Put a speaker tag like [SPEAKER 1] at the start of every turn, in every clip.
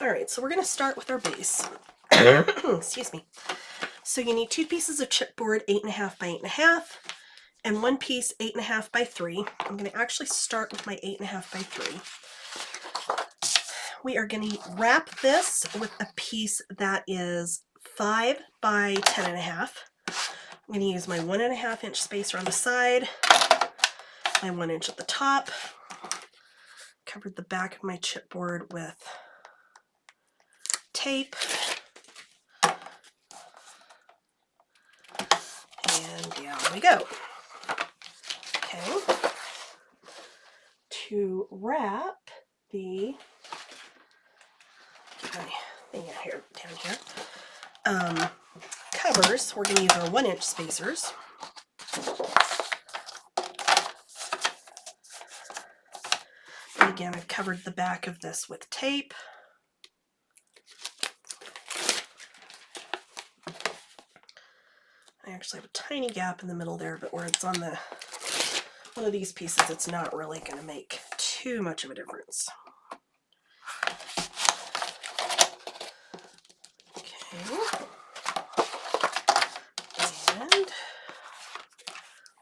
[SPEAKER 1] All right, so we're going to start with our base. Excuse me. So you need 2 pieces of chipboard 8.5 by 8.5 and 1 piece 8.5 by 3. I'm going to actually start with my 8.5 by 3. We are going to wrap this with a piece that is 5 by 10.5. I'm going to use my 1.5 inch spacer on the side, my 1 inch at the top. Covered the back of my chipboard with tape. And down we go. Okay. To wrap the thing down here, covers, we're going to use our 1 inch spacers. And again, I've covered the back of this with tape. I actually have a tiny gap in the middle there, but where it's on the one of these pieces, it's not really going to make too much of a difference. Okay. And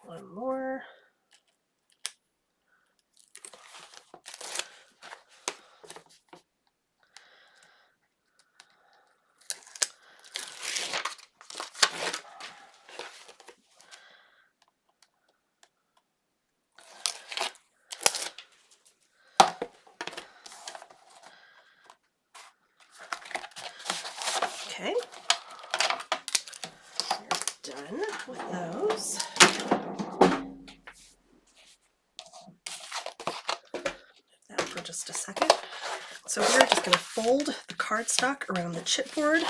[SPEAKER 1] one more. Okay, we're done with those. That for just a second. So we're just going to fold the cardstock around the chipboard.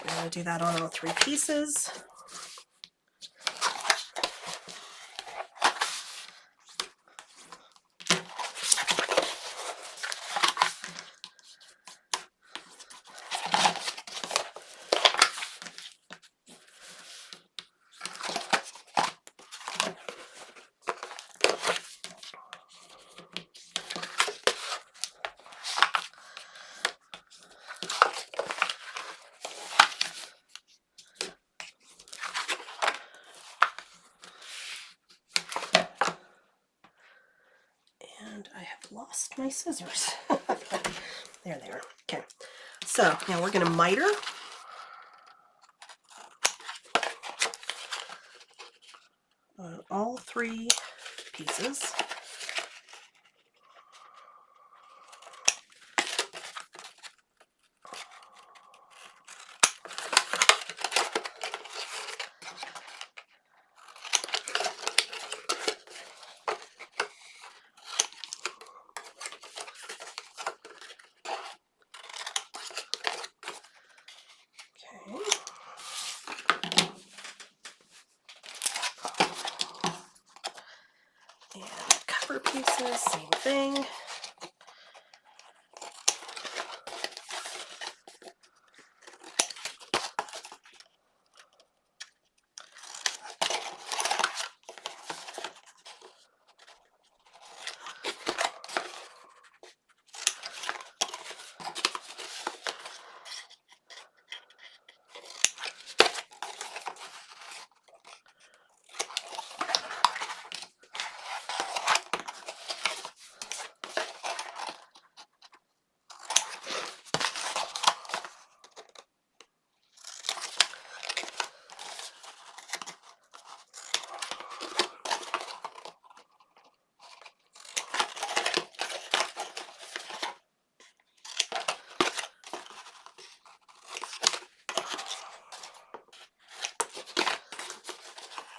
[SPEAKER 1] We're going to do that on all 3 pieces. And I have lost my scissors. There they are. Okay, so now we're going to miter. On all 3 pieces. And cover pieces, same thing.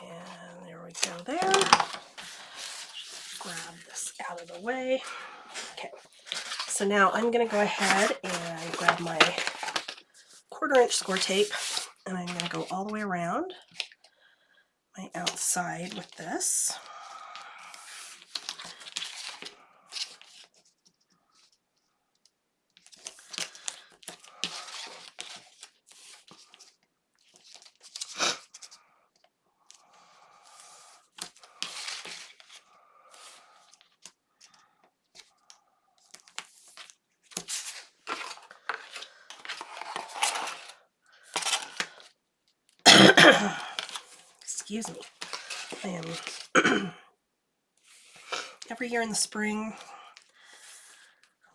[SPEAKER 1] And there we go there. Grab this out of the way. Okay, so now I'm going to go ahead and grab my 1/4 inch score tape, and I'm going to go all the way around my outside with this. excuse me. I am every year in the spring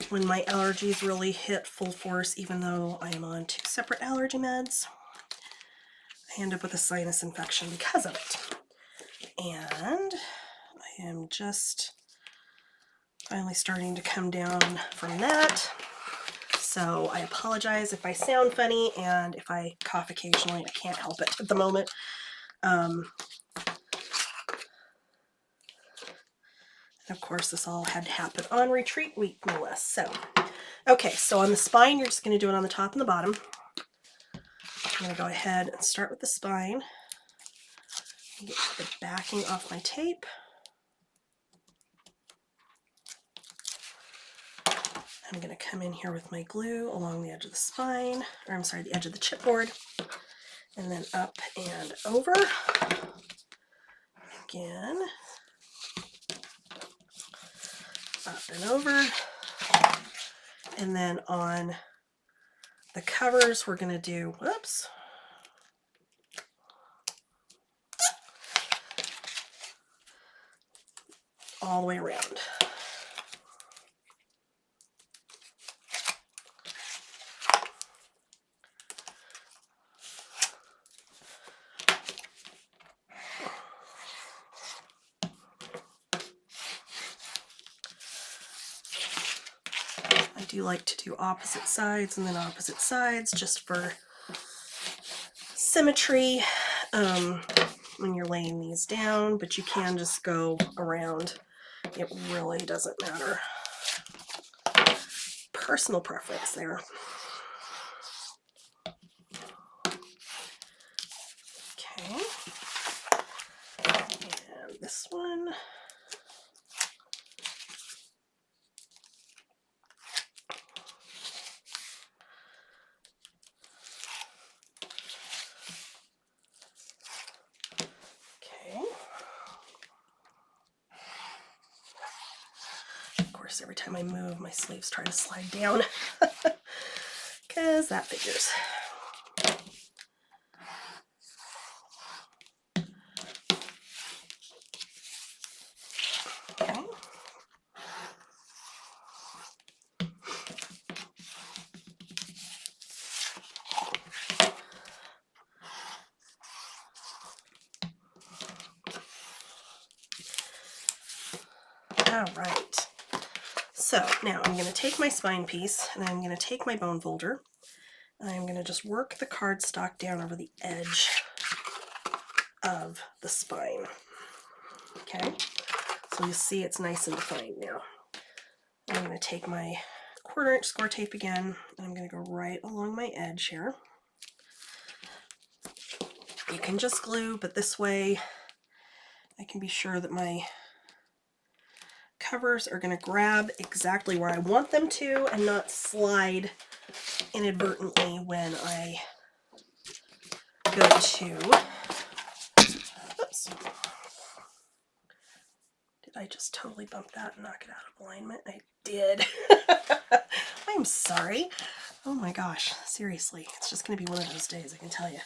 [SPEAKER 1] when my allergies really hit full force, even though I am on 2 separate allergy meds, I end up with a sinus infection because of it. And I am just finally starting to come down from that. So I apologize if I sound funny and if I cough occasionally. I can't help it at the moment. And of course, this all had to happen on retreat week, no less. So, okay, so on the spine, you're just going to do it on the top and the bottom. I'm going to go ahead and start with the spine. Get the backing off my tape. I'm going to come in here with my glue along the edge of the spine, or I'm sorry, the edge of the chipboard, and then up and over. Again, up and over. And then on the covers, we're going to do, whoops, all the way around. I do like to do opposite sides and then opposite sides just for symmetry when you're laying these down, but you can just go around. It really doesn't matter. Personal preference there. Okay. And this one. Every time I move, my sleeves try to slide down because that figures. Okay. All right. So now I'm going to take my spine piece and I'm going to take my bone folder and I'm going to just work the cardstock down over the edge of the spine. Okay, so you see it's nice and defined now. I'm going to take my 1/4 inch score tape again and I'm going to go right along my edge here. You can just glue, but this way I can be sure that my covers are going to grab exactly where I want them to and not slide inadvertently when I go to, oops, did I just totally bump that and knock it out of alignment? I did. I'm sorry. Oh my gosh, seriously, it's just going to be one of those days, I can tell you.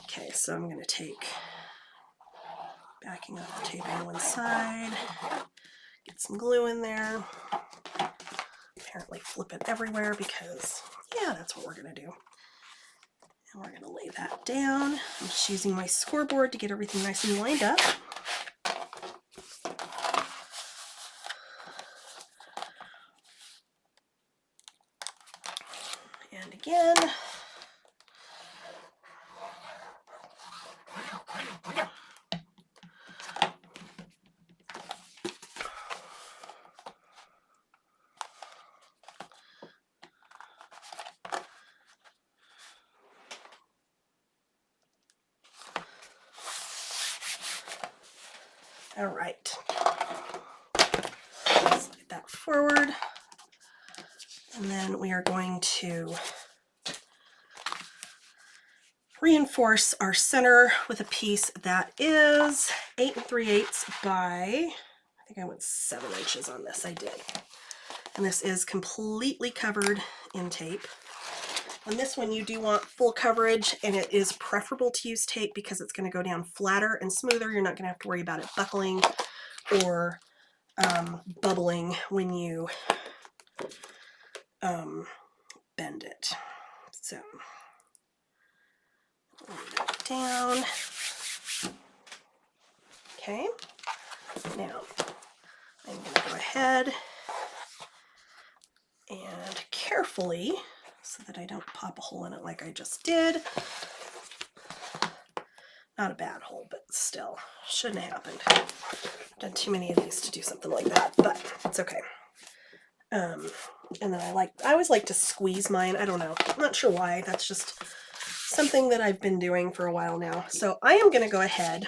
[SPEAKER 1] Okay, so I'm going to take, backing up the tape on one side, get some glue in there, apparently flip it everywhere because, yeah, that's what we're going to do. And we're going to lay that down. I'm just using my scoreboard to get everything nice and lined up. And again. All right, slide that forward, and then we are going to reinforce our center with a piece that is 8 3/8 by, I think I went 7 inches on this, I did. And this is completely covered in tape. On this one, you do want full coverage, and it is preferable to use tape because it's going to go down flatter and smoother. You're not going to have to worry about it buckling or bubbling when you bend it. So, lay that down. Okay, now I'm going to go ahead and carefully, so that I don't pop a hole in it like I just did. Not a bad hole, but still, shouldn't have happened. I've done too many of these to do something like that, but it's okay. And then I always like to squeeze mine. I don't know. I'm not sure why. That's just something that I've been doing for a while now. So I am going to go ahead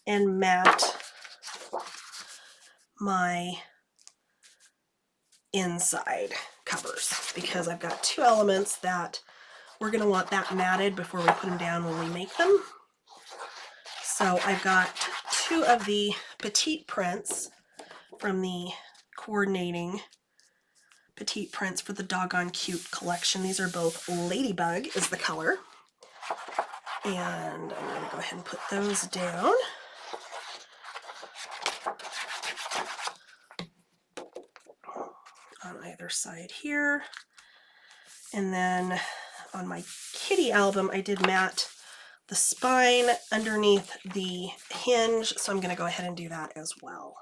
[SPEAKER 1] and mat my inside covers because I've got two elements that we're going to want that matted before we put them down when we make them. So I've got two of the petite prints from the coordinating petite prints for the Doggone Cute collection. These are both Ladybug is the color. And I'm going to go ahead and put those down. On either side here. And then on my kitty album, I did mat the spine underneath the hinge, so I'm going to go ahead and do that as well.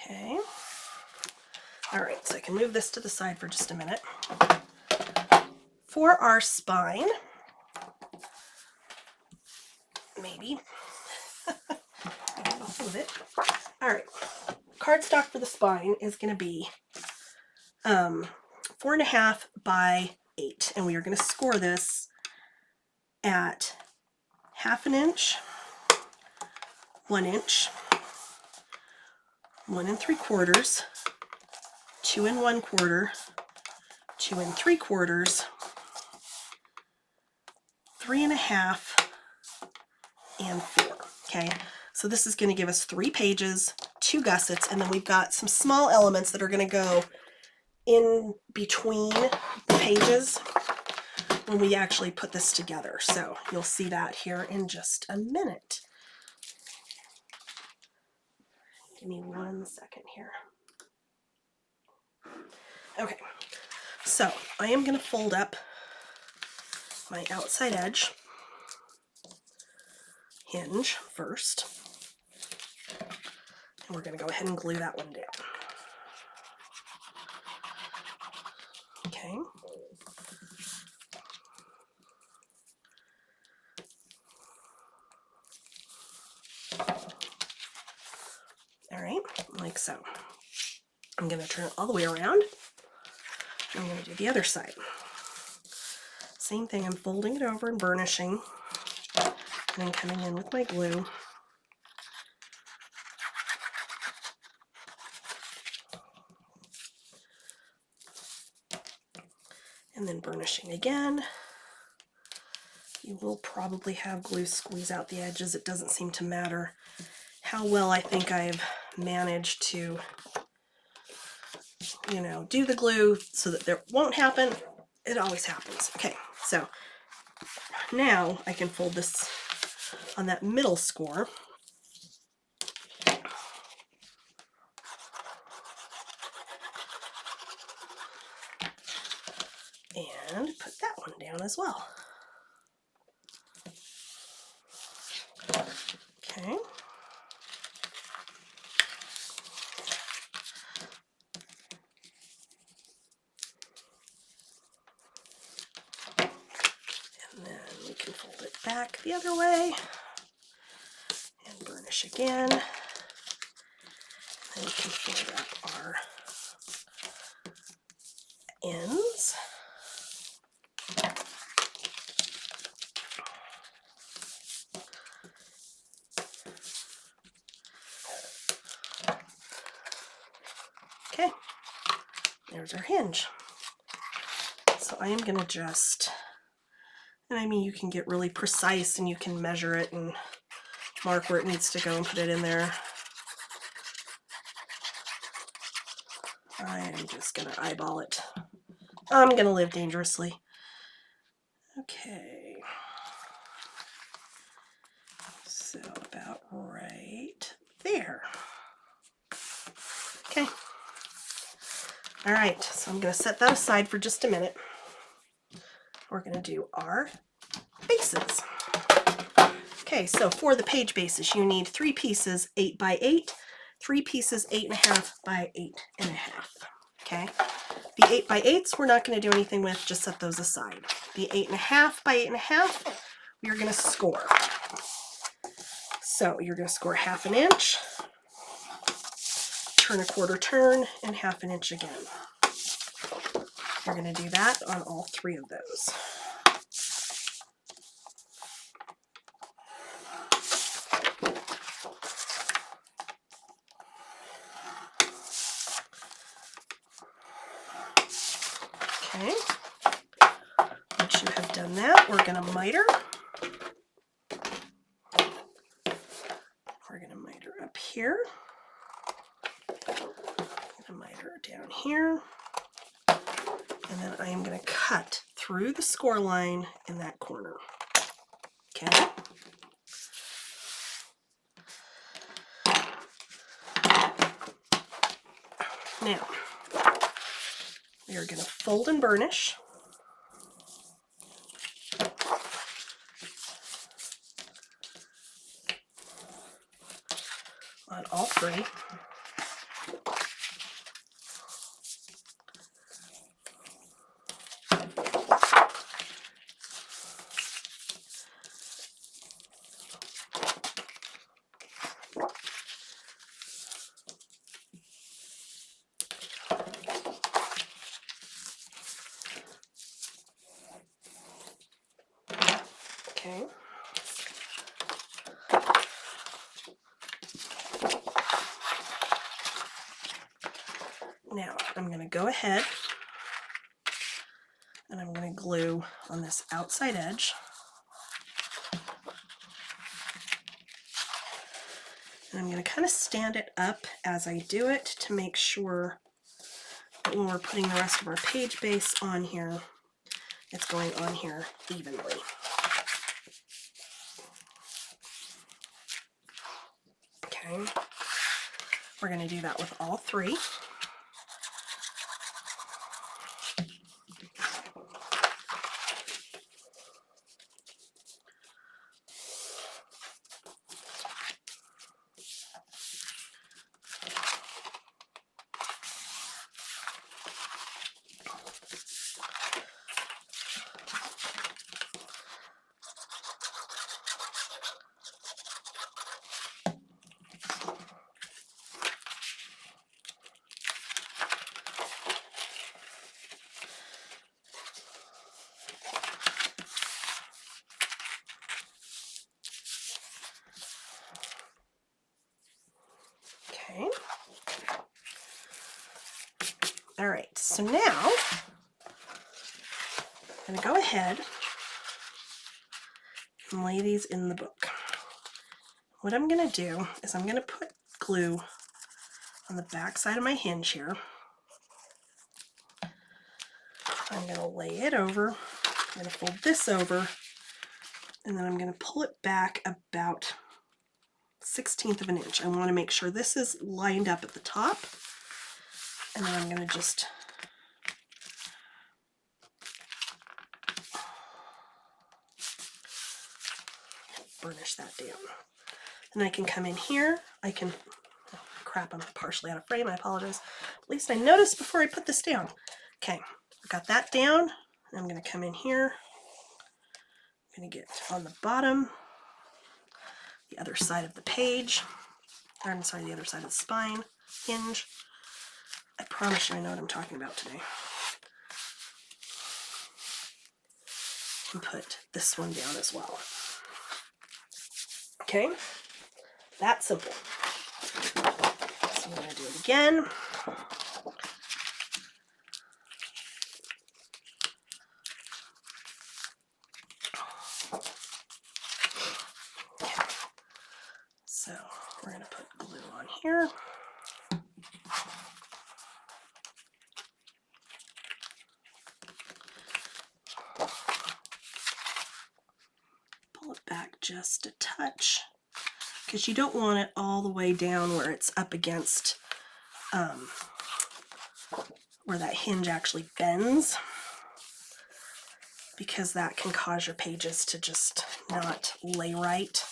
[SPEAKER 1] Okay. All right, so I can move this to the side for just a minute. For our spine, maybe. Hold it. All right, cardstock for the spine is going to be 4.5 by 8, and we are going to score this at 1/2 inch, 1 inch, 1 3/4, 2 1/4, 2 3/4, 3.5, and 4. Okay, so this is going to give us 3 pages, 2 gussets, and then we've got some small elements that are going to go in between the pages when we actually put this together. So you'll see that here in just a minute. Give me 1 second here. Okay, so I am going to fold up my outside edge hinge first, and we're going to go ahead and glue that one down. Okay. All right, like so. I'm going to turn it all the way around. I'm going to do the other side. Same thing, I'm folding it over and burnishing, and then coming in with my glue. And then burnishing again. You will probably have glue squeeze out the edges. It doesn't seem to matter how well I think I've managed to, you know, do the glue so that there won't happen. It always happens. Okay, so now I can fold this on that middle score. And put that one down as well. Okay. And then we can fold it back the other way and burnish again. And then we can fold up our ends. Okay, there's our hinge. So I am going to just, and I mean, you can get really precise and you can measure it and mark where it needs to go and put it in there. I am just gonna eyeball it. I'm gonna live dangerously. Okay. So about right there. Okay. All right, so I'm gonna set that aside for just a minute. We're gonna do our bases. Okay, so for the page bases, you need 3 pieces 8 by 8, 3 pieces 8.5 by 8.5. Okay, the 8 by 8s we're not going to do anything with, just set those aside. The 8.5 by 8.5 we are going to score. So you're going to score 1/2 inch, turn a 1/4 turn, and 1/2 inch again. You're going to do that on all 3 of those. Okay, once you have done that, we're going to miter. We're going to miter up here. I'm going to miter down here. And then I am going to cut through the score line in that corner. Okay. Now, we are going to fold and burnish. On all 3. Okay. Now, I'm going to go ahead and I'm going to glue on this outside edge. And I'm going to kind of stand it up as I do it to make sure that when we're putting the rest of our page base on here, it's going on here evenly. Okay, we're going to do that with all 3. Okay. All right, so now I'm going to go ahead and lay these in the book. What I'm going to do is I'm going to put glue on the back side of my hinge here. I'm going to lay it over. I'm going to fold this over, and then I'm going to pull it back about 1/16 of an inch. I want to make sure this is lined up at the top, and then I'm going to just burnish that down. And I can come in here, I can, oh crap, I'm partially out of frame, I apologize. At least I noticed before I put this down. Okay, I got that down, and I'm going to come in here. I'm going to get on the bottom, the other side of the page, or I'm sorry, the other side of the spine, hinge. I promise you I know what I'm talking about today. And put this one down as well. Okay, that simple. So I'm going to do it again. We're going to put glue on here. Pull it back just a touch, because you don't want it all the way down where it's up against where that hinge actually bends, because that can cause your pages to just not lay right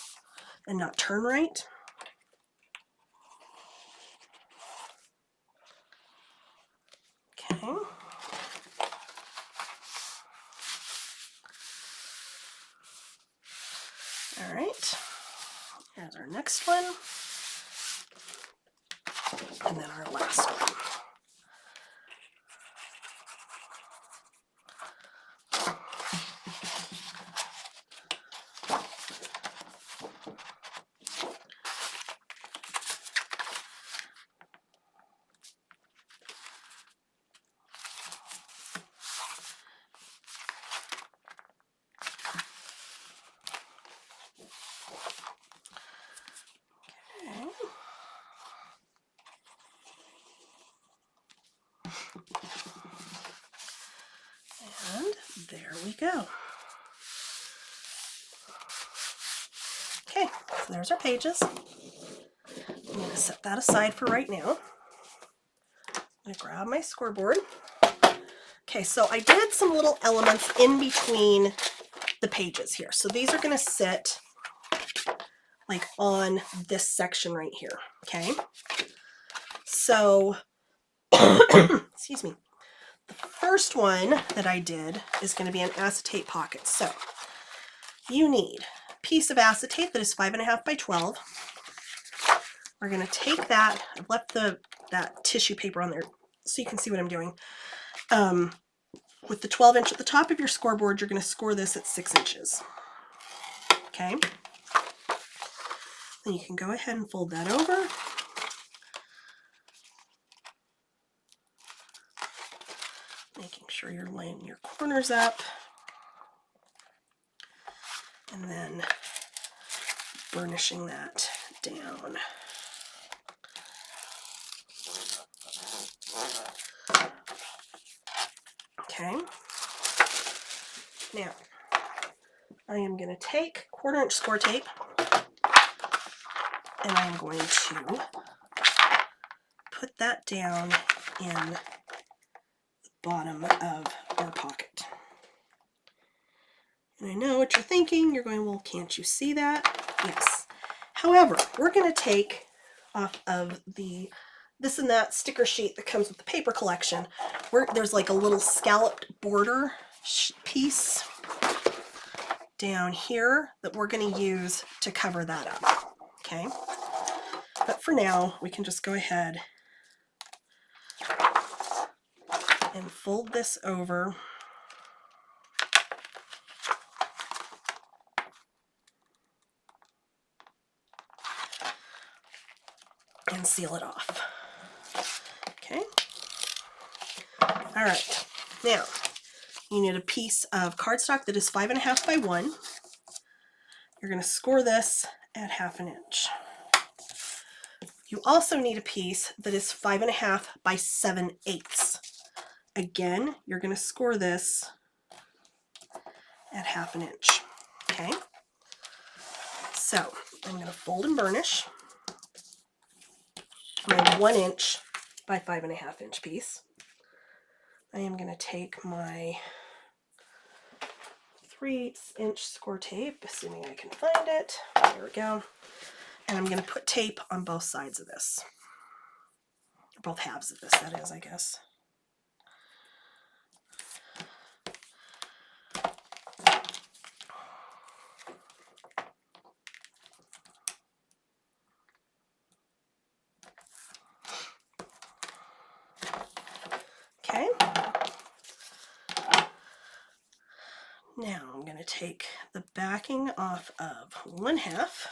[SPEAKER 1] and not turn right. Okay. All right, here's our next one, and then our last one. And there we go. Okay, so there's our pages. I'm going to set that aside for right now. I'm going to grab my scoreboard. Okay, so I did some little elements in between the pages here. So these are going to sit like on this section right here. Okay, so excuse me. The first one that I did is going to be an acetate pocket. So you need a piece of acetate that is 5.5 by 12. We're going to take that. I've left that tissue paper on there so you can see what I'm doing. With the 12 inch at the top of your scoreboard, you're going to score this at 6 inches. Okay. Then you can go ahead and fold that over. Making sure you're laying your corners up. And then burnishing that down. Okay. Now, I am going to take 1/4 inch score tape, and I'm going to put that down in the bottom of our pocket. And I know what you're thinking. You're going, well, can't you see that? Yes. However, we're going to take off of the this and that sticker sheet that comes with the paper collection, where there's like a little scalloped border piece down here that we're going to use to cover that up. Okay. But for now, we can just go ahead and fold this over. And seal it off. Okay. All right. Now, you need a piece of cardstock that is 5.5 by 1. You're going to score this at 1/2 inch. You also need a piece that is 5.5 by 7/8. Again, you're going to score this at 1/2 inch. Okay. So I'm going to fold and burnish my 1 inch by 5.5 inch piece. I am going to take my 3/8 inch score tape, assuming I can find it. There we go. And I'm going to put tape on both sides of this. Both halves of this, that is, I guess. Okay. Now I'm going to take the backing off of 1/2.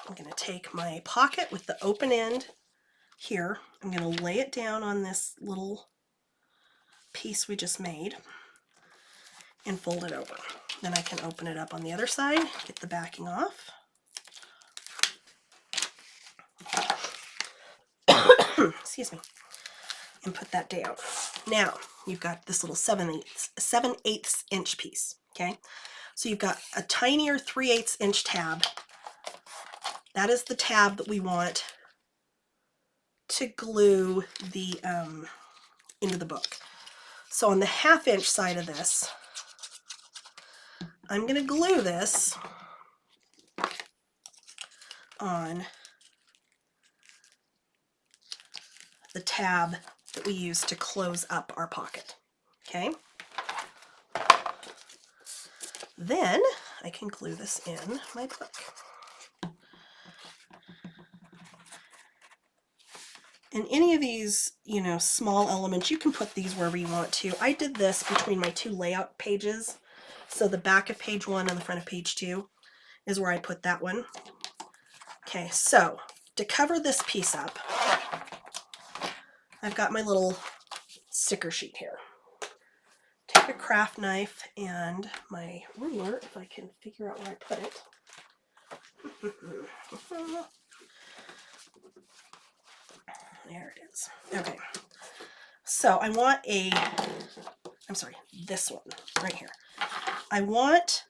[SPEAKER 1] I'm going to take my pocket with the open end here. I'm going to lay it down on this little piece we just made and fold it over. Then I can open it up on the other side, get the backing off. excuse me, and put that down. Now you've got this little 7/8 inch piece. Okay, so you've got a tinier 3/8 inch tab. That is the tab that we want to glue the into the book. So on the 1/2 inch side of this, I'm going to glue this on the tab that we use to close up our pocket. Okay. Then I can glue this in my book. And any of these, you know, small elements, you can put these wherever you want to. I did this between my 2 layout pages. So the back of page 1 and the front of page 2 is where I put that one. Okay, so to cover this piece up, I've got my little sticker sheet here. Take a craft knife and my ruler, if I can figure out where I put it. There it is. Okay. So I want this one right here. I want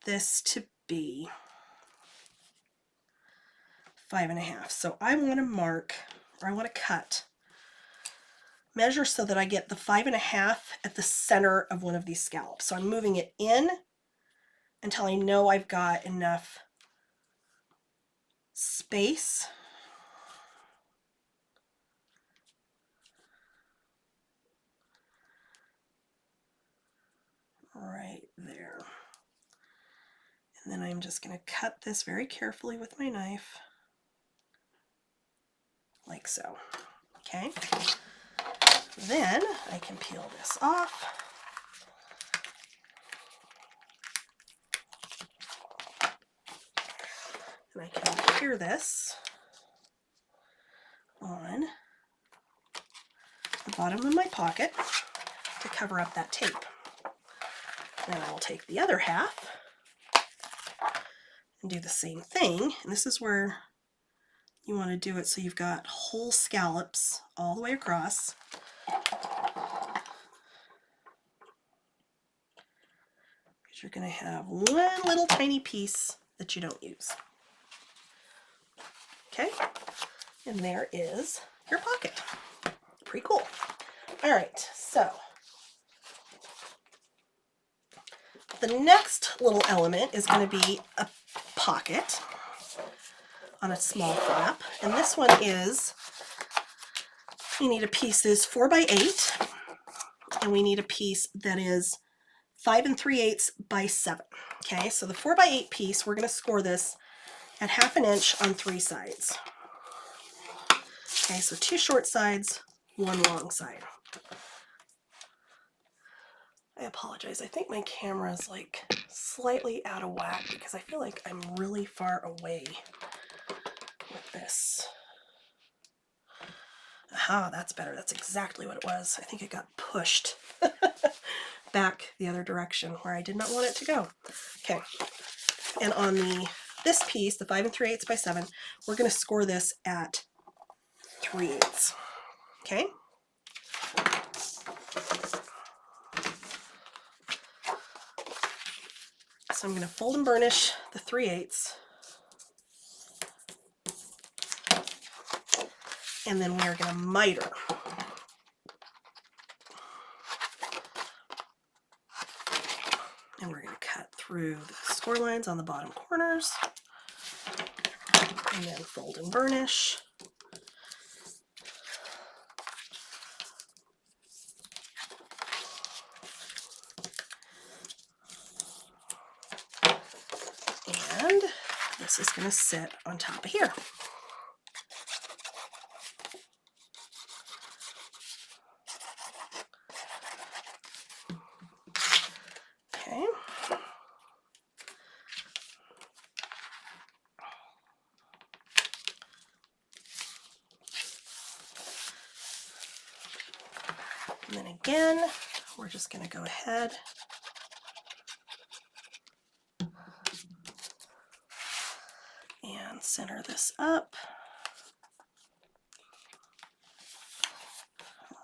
[SPEAKER 1] this to be 5.5. So I want to mark, or I want to measure so that I get the 5.5 at the center of one of these scallops. So I'm moving it in until I know I've got enough space. Right there. And then I'm just going to cut this very carefully with my knife, like so. Okay. Then I can peel this off. And I can adhere this on the bottom of my pocket to cover up that tape. Then I will take the other half and do the same thing. And this is where you want to do it so you've got whole scallops all the way across. Because you're going to have one little tiny piece that you don't use. Okay, and there is your pocket. Pretty cool. All right, so the next little element is going to be a pocket on a small flap, and this one is, you need a piece that is 4x8, and we need a piece that is 5 3/8 by 7. Okay, so the 4x8 piece, we're going to score this at 1/2 inch on 3 sides. Okay, so 2 short sides, 1 long side. I apologize. I think my camera is like slightly out of whack because I feel like I'm really far away with this. Aha, that's better. That's exactly what it was. I think it got pushed back the other direction where I did not want it to go. Okay, and on this piece, the 5 3/8 by 7, we're going to score this at 3/8. Okay. So I'm going to fold and burnish the 3/8, and then we are going to miter. And we're going to cut through the score lines on the bottom corners, and then fold and burnish. And this is going to sit on top of here. Okay. And then again, we're just going to go ahead and center this up.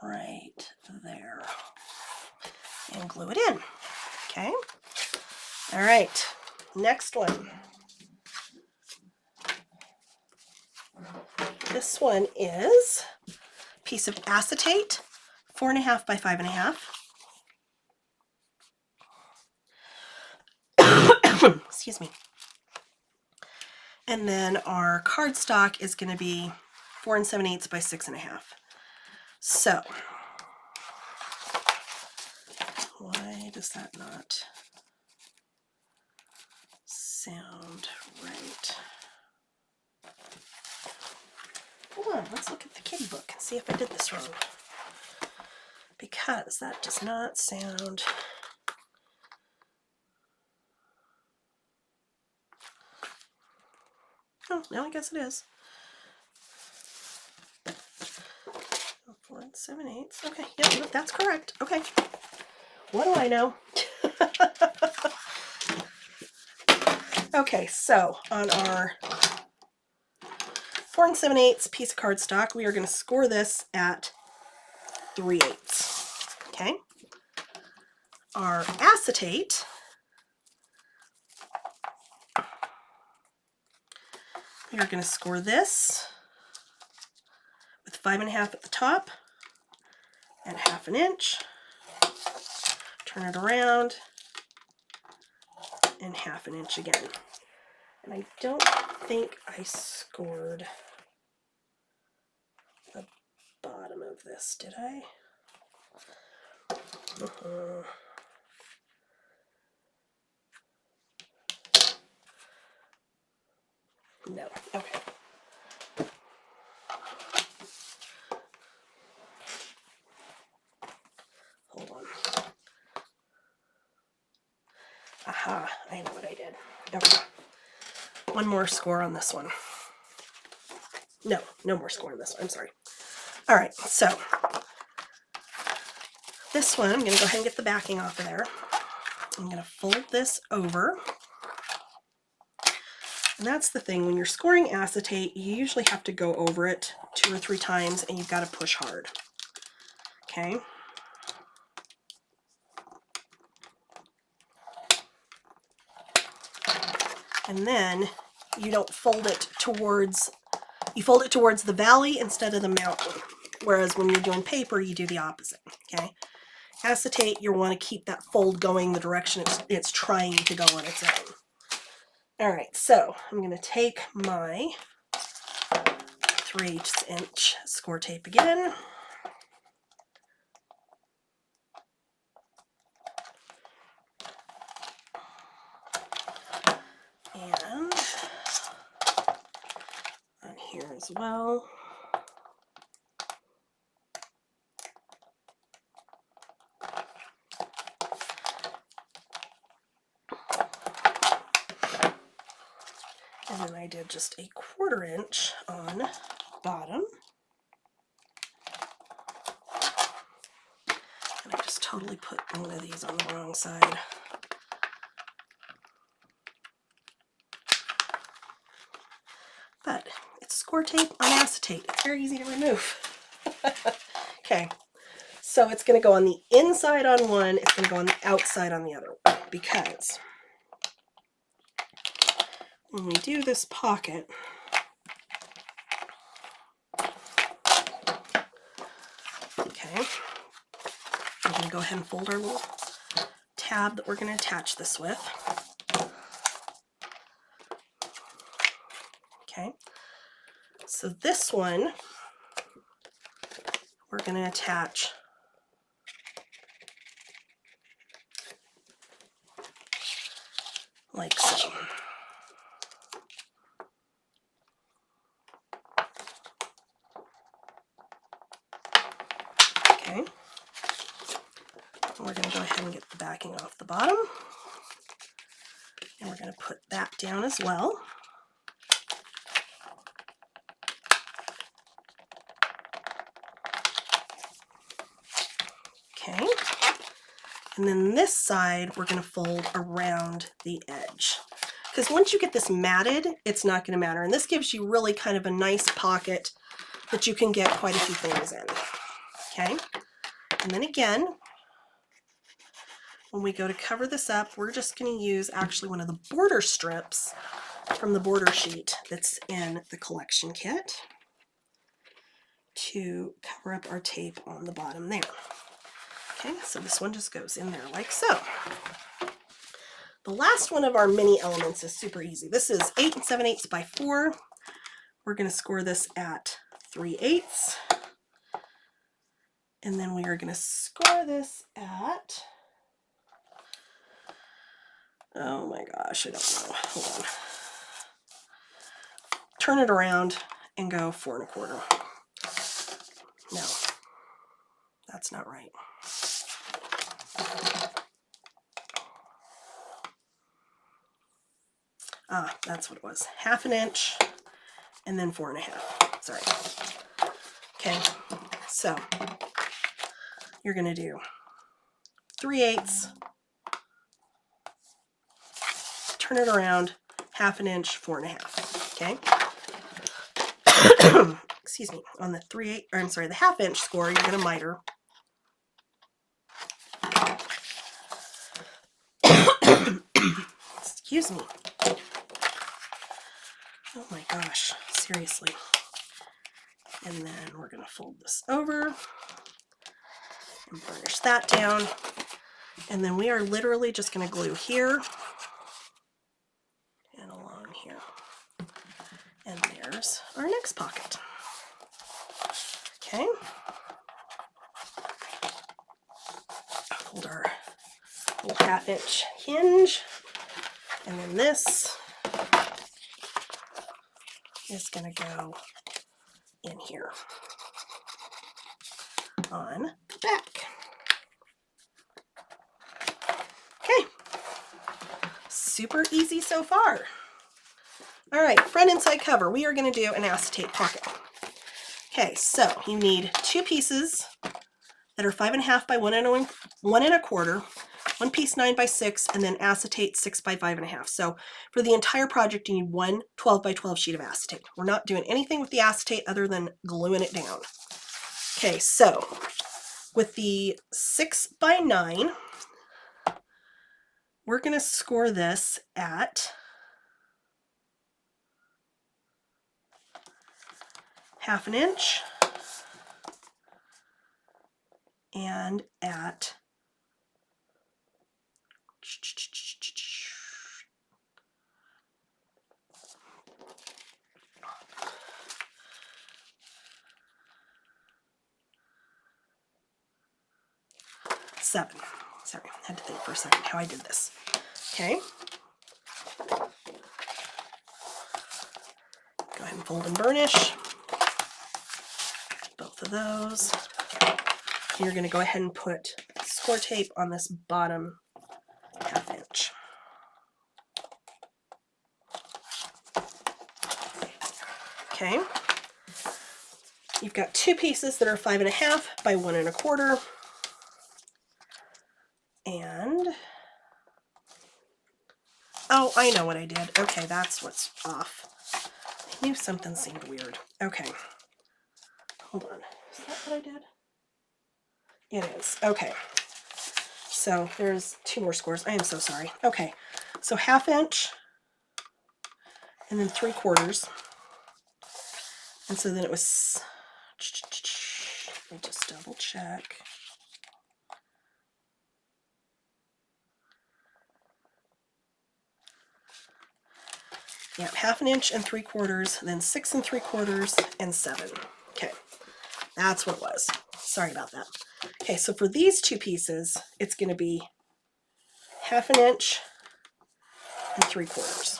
[SPEAKER 1] right there and glue it in. Okay. All right. Next one. This one is a piece of acetate, 4.5 by 5.5. Excuse me. And then our cardstock is going to be 4 7/8 by 6.5. So, why does that not sound right? Hold on, let's look at the kitty book and see if I did this wrong. Because that does not sound... Oh, now I guess it is. 4 7/8. Okay, yeah, that's correct. Okay. What do I know? Okay, so on our 4 7/8 piece of cardstock, we are going to score this at 3/8. Okay. Our acetate, we are going to score this with 5.5 at the top and 1/2 inch. Turn it around and 1/2 inch again. And I don't think I scored the bottom of this, did I? No. Okay. Hold on. Aha, I know what I did. Okay. One more score on this one. No more score on this one. I'm sorry. All right, so this one, I'm going to go ahead and get the backing off of there. I'm going to fold this over. And that's the thing, when you're scoring acetate, you usually have to go over it 2 or 3 times and you've got to push hard. Okay. And then you don't fold it towards, you fold it towards the valley instead of the mountain. Whereas when you're doing paper, you do the opposite. Okay. Acetate, you want to keep that fold going the direction it's trying to go on its own. All right, so I'm going to take my 3/8 inch score tape again. And on here as well. And then I did just a 1/4 inch on bottom. And I just totally put one of these on the wrong side. But it's score tape on acetate. It's very easy to remove. Okay, so it's going to go on the inside on one, it's going to go on the outside on the other one, because when we do this pocket, okay, I'm going to go ahead and fold our little tab that we're going to attach this with. Okay, so this one we're going to attach like so. Okay, we're going to go ahead and get the backing off the bottom, and we're going to put that down as well. Okay, and then this side we're going to fold around the edge, because once you get this matted, it's not going to matter, and this gives you really kind of a nice pocket that you can get quite a few things in. okay? And then again, when we go to cover this up, we're just going to use actually one of the border strips from the border sheet that's in the collection kit to cover up our tape on the bottom there. Okay, so this one just goes in there like so. The last one of our mini elements is super easy. This is 8 7/8 by 4. We're going to score this at 3/8. And then we are going to score this at, oh my gosh, I don't know. Hold on. Turn it around and go 4 1/4. No, that's not right. Ah, that's what it was. 1/2 inch and then 4 1/2. Sorry. Okay, so you're going to do 3/8, turn it around, 1/2 inch, 4 1/2. Okay. Excuse me. On the 3/8, or I'm sorry, the 1/2 inch score, you're going to miter. Excuse me. Oh my gosh, seriously. And then we're going to fold this over and burnish that down. And then we are literally just going to glue here and along here. And there's our next pocket. Okay. Hold our little 1/2 inch hinge. And then this is going to go in here on the back. Okay. Super easy so far. All right, front and side cover. We are going to do an acetate pocket. Okay, so you need 2 pieces that are 5 1/2 by 1 1/4, one piece 9 by 6, and then acetate 6 by 5 1/2. So for the entire project, you need one 12 by 12 sheet of acetate. We're not doing anything with the acetate other than gluing it down. Okay, so with the 6 by 9, we're going to score this at 1/2 inch and at 7. Sorry, I had to think for a second how I did this. Okay. Go ahead and fold and burnish both of those. And you're going to go ahead and put score tape on this bottom 1/2 inch. Okay. You've got 2 pieces that are 5 1/2 by 1 1/4. And, oh, I know what I did. Okay, that's what's off. I knew something seemed weird. Okay. Hold on. Is that what I did? It is. Okay. So there's 2 more scores. I am so sorry. Okay. So 1/2 inch and then 3/4. And so then it was, let me just double check. Yeah, 1/2 inch and 3/4, then 6 3/4 and 7. Okay, that's what it was. Sorry about that. Okay, so for these 2 pieces, it's going to be 1/2 inch and 3/4.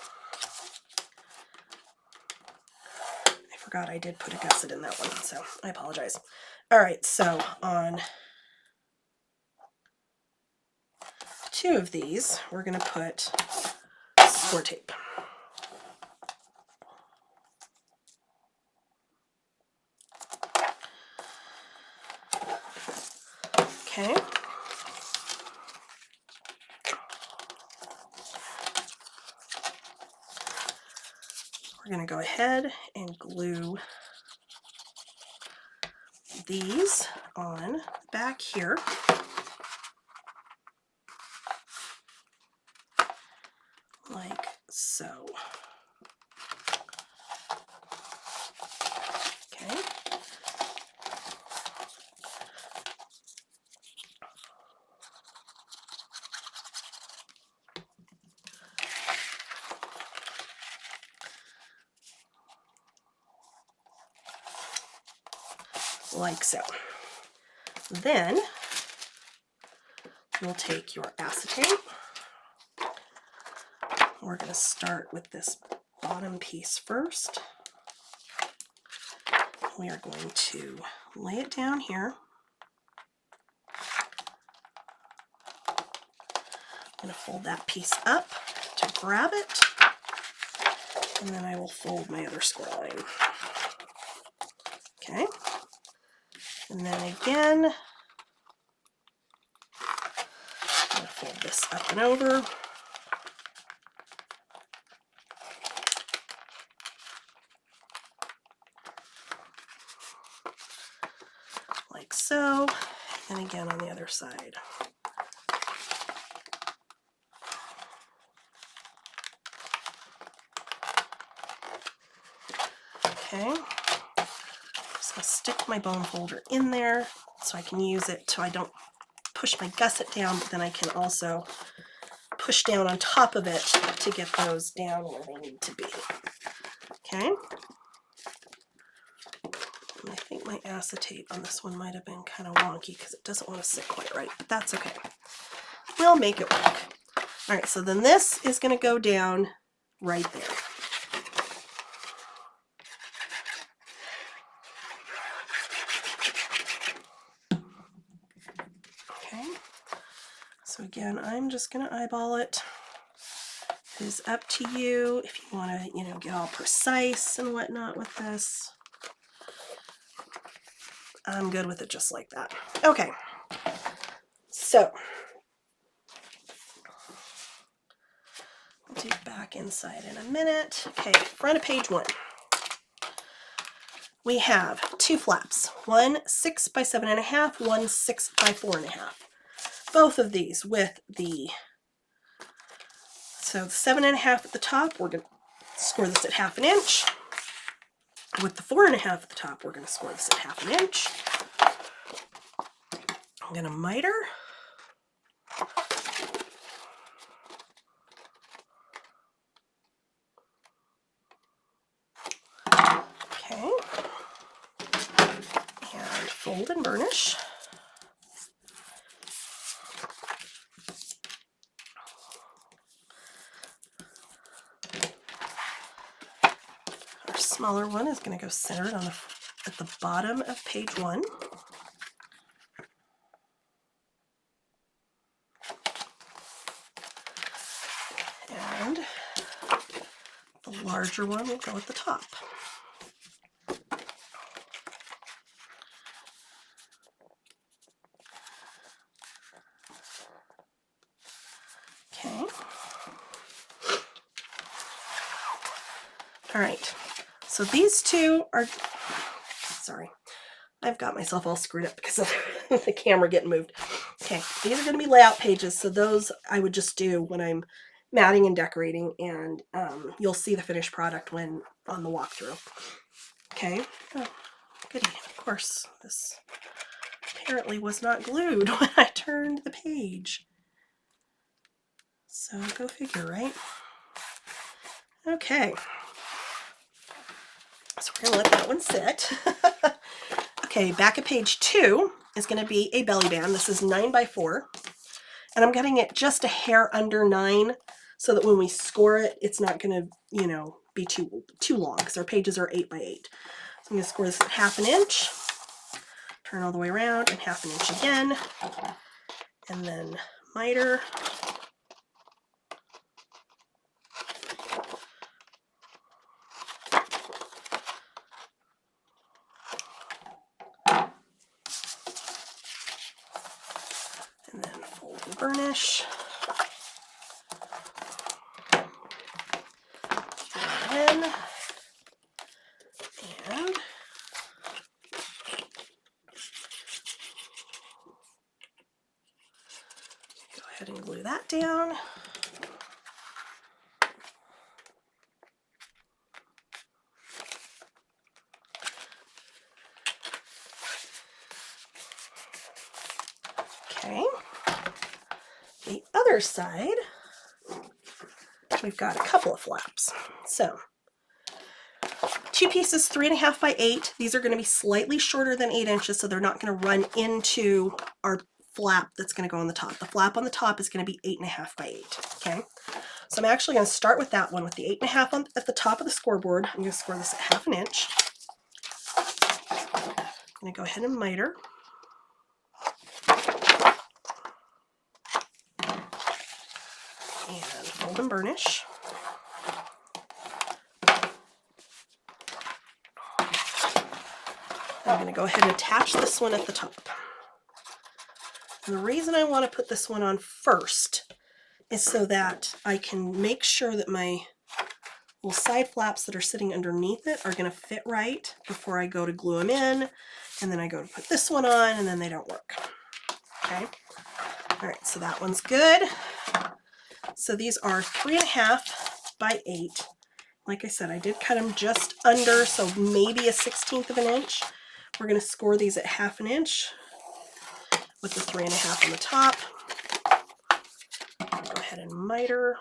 [SPEAKER 1] I forgot I did put a gusset in that one, so I apologize. All right, so on 2 of these, we're going to put score tape. Okay. We're going to go ahead and glue these on the back here. Like so. Okay. Like so. Then you'll take your acetate. We're going to start with this bottom piece first. We are going to lay it down here. I'm going to fold that piece up to grab it, and then I will fold my other score line. Okay, and then again, I'm going to fold this up and over. Like so, and again on the other side. Okay, just going to stick my bone folder in there so I can use it so I don't push my gusset down, but then I can also push down on top of it to get those down where they need to be. Okay. And I think my acetate on this one might have been kind of wonky because it doesn't want to sit quite right, but that's okay. We'll make it work. All right, so then this is going to go down right there. Okay. So again, I'm just going to eyeball it. It is up to you if you want to, get all precise and whatnot with this. I'm good with it just like that. Okay, so we'll do back inside in a minute. Okay, front of page 1. We have 2 flaps, one 6 by 7.5, one 6 by 4.5. Both of these with the, so the 7.5 at the top, we're going to score this at 1/2 inch. With the 4.5 at the top, we're going to score this at 1/2 inch. I'm going to miter. Okay. And fold and burnish. Our smaller one is going to go centered on at the bottom of page 1. And the larger one will go at the top. Okay. All right. So these two are, sorry, I've got myself all screwed up because of the camera getting moved. Okay, these are going to be layout pages, so those I would just do when I'm matting and decorating, and you'll see the finished product when on the walkthrough. Okay, oh, goody, of course, this apparently was not glued when I turned the page. So go figure, right? Okay. So we're going to let that one sit. Okay, back at page 2 is going to be a belly band. This is 9 by 4. And I'm getting it just a hair under 9 so that when we score it, it's not going to, be too long because our pages are 8 by 8. So I'm going to score this at 1/2 inch. Turn all the way around and 1/2 inch again. And then miter. And then fold and burnish. And ahead and glue that down. Okay, the other side, we've got a couple of flaps. So 2 pieces, 3.5 by 8. These are going to be slightly shorter than 8 inches, so they're not going to run into our flap that's going to go on the top. The flap on the top is going to be 8.5 by 8. Okay, so I'm actually going to start with that one with the 8.5 at the top of the scoreboard. I'm going to score this at 1/2 inch. I'm going to go ahead and miter. And fold and burnish. I'm going to go ahead and attach this one at the top. And the reason I want to put this one on first is so that I can make sure that my little side flaps that are sitting underneath it are going to fit right before I go to glue them in, and then I go to put this one on, and then they don't work. Okay, all right, so that one's good. So these are 3.5 by 8. Like I said, I did cut them just under, so maybe a 1/16 of an inch. We're going to score these at 1/2 inch with the 3.5 on the top. Go ahead and miter.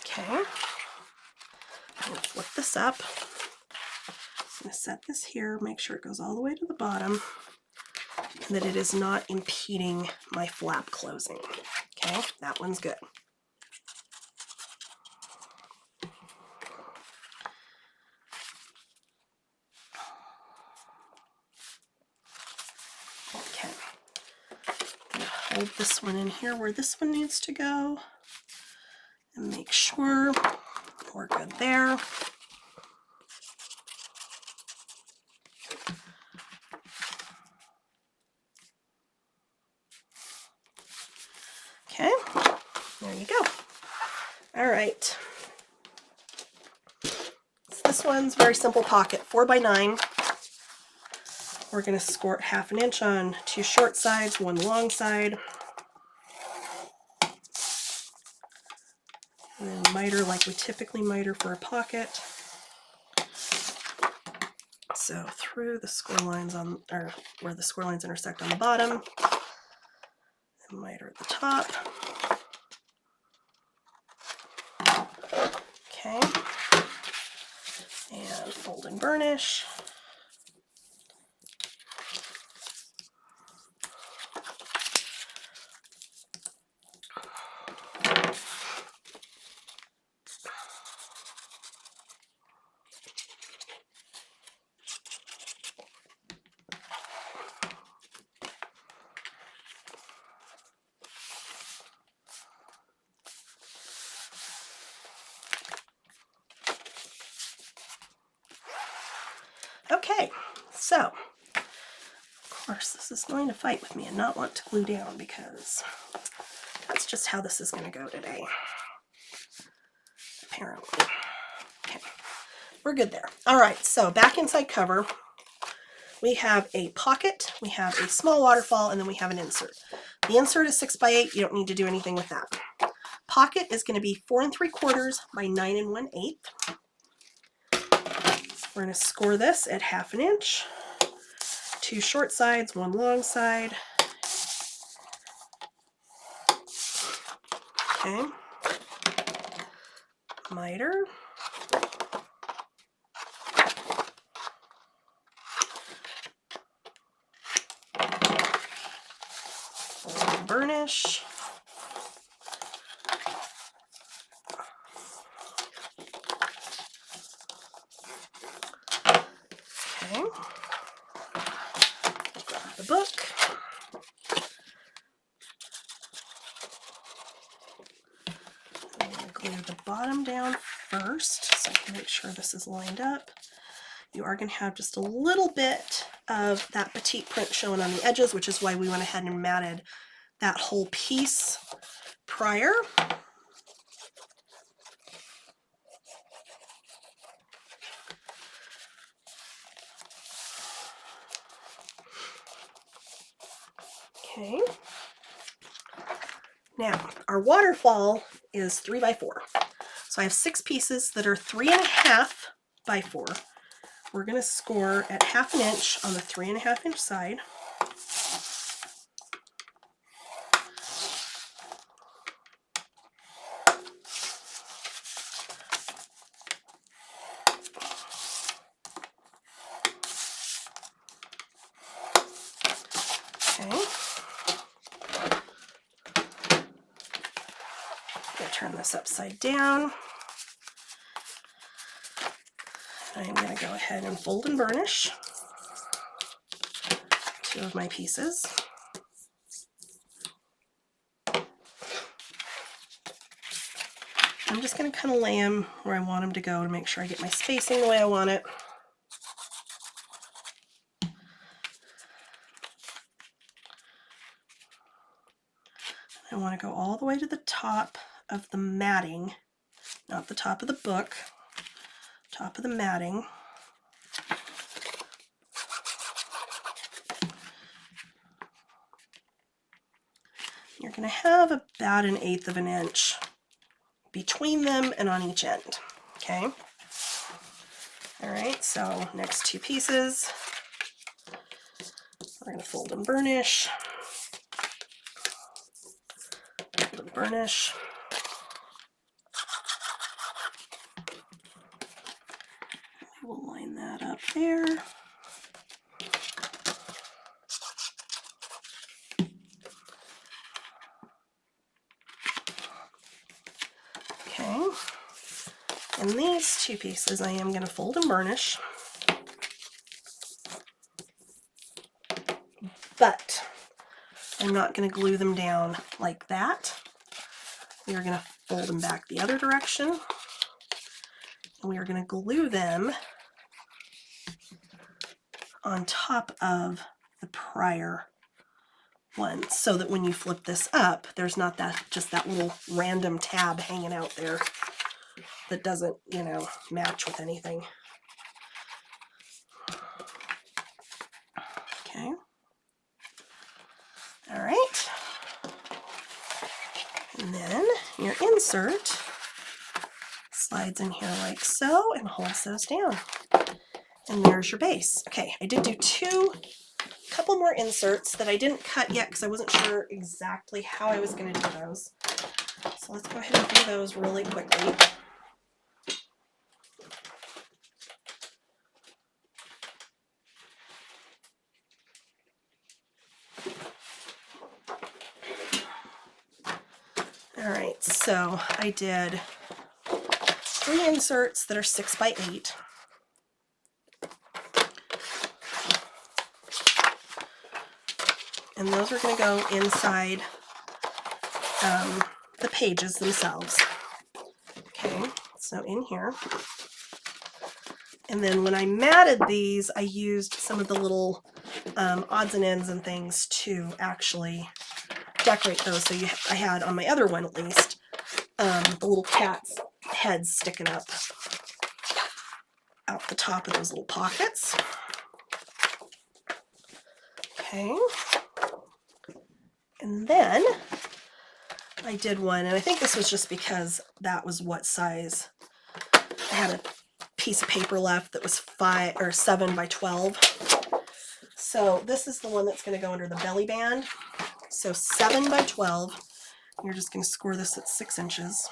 [SPEAKER 1] Okay, I'm going to flip this up. I'm going to set this here, make sure it goes all the way to the bottom, and that it is not impeding my flap closing. Okay, that one's good. Okay, I'm going to hold this one in here where this one needs to go and make sure we're good there. Okay, there you go. All right. So this one's very simple pocket, 4 by 9. We're going to score it 1/2 inch on 2 short sides, 1 long side. And then miter like we typically miter for a pocket. So through the score lines on, or where the score lines intersect on the bottom, and miter at the top. Okay, and fold and burnish. Okay, so of course this is going to fight with me and not want to glue down because that's just how this is going to go today, apparently. Okay, we're good there. All right, so back inside cover, we have a pocket, we have a small waterfall, and then we have an insert. The insert is 6 by 8. You don't need to do anything with that. Pocket is going to be 4 3/4 by 9 1/8. We're going to score this at 1/2 inch. 2 short sides, 1 long side. Okay. Miter. Burnish. Okay. Grab the book. I'm going to glue the bottom down first so I can make sure this is lined up. You are going to have just a little bit of that petite print showing on the edges, which is why we went ahead and matted that whole piece prior. Okay. Now, our waterfall is 3 by 4. So I have 6 pieces that are 3.5 by 4. We're going to score at 1/2 inch on the 3.5 inch side. Okay. Turn this upside down. I'm going to go ahead and fold and burnish 2 of my pieces. I'm just going to kind of lay them where I want them to go to make sure I get my spacing the way I want it. I want to go all the way to the top of the matting, not the top of the book, top of the matting. You're going to have about 1/8 of an inch between them and on each end. Okay. All right, so next 2 pieces, we're going to fold and burnish. Fold and burnish. We'll line that up there. Okay, and these 2 pieces I am going to fold and burnish, but I'm not going to glue them down like that. We are going to fold them back the other direction, and we are going to glue them on top of the prior one, so that when you flip this up, there's not just that little random tab hanging out there that doesn't, you know, match with anything. Okay. All right. And then your insert slides in here like so and holds those down. And there's your base. Okay, I did do couple more inserts that I didn't cut yet because I wasn't sure exactly how I was going to do those. So let's go ahead and do those really quickly. All right, so I did 3 inserts that are 6 by 8. And those are going to go inside the pages themselves. Okay, so in here. And then when I matted these, I used some of the little odds and ends and things to actually decorate those. So I had on my other one at least, the little cat's heads sticking up out the top of those little pockets. Okay. And then I did one, and I think this was just because that was what size. I had a piece of paper left that was 7 by 12. So this is the one that's going to go under the belly band. So 7 by 12. You're just going to score this at 6 inches.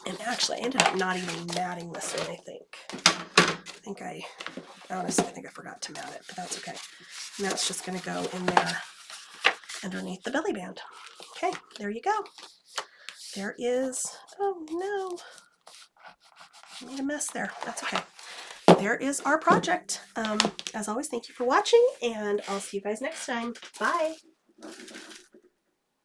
[SPEAKER 1] And actually, I ended up not even matting this one, I think. Honestly, I think I forgot to mat it, but that's okay. And that's just going to go in there underneath the belly band. Okay, there you go. There is, oh no, I made a mess there. That's okay. There is our project. As always, thank you for watching, and I'll see you guys next time. Bye.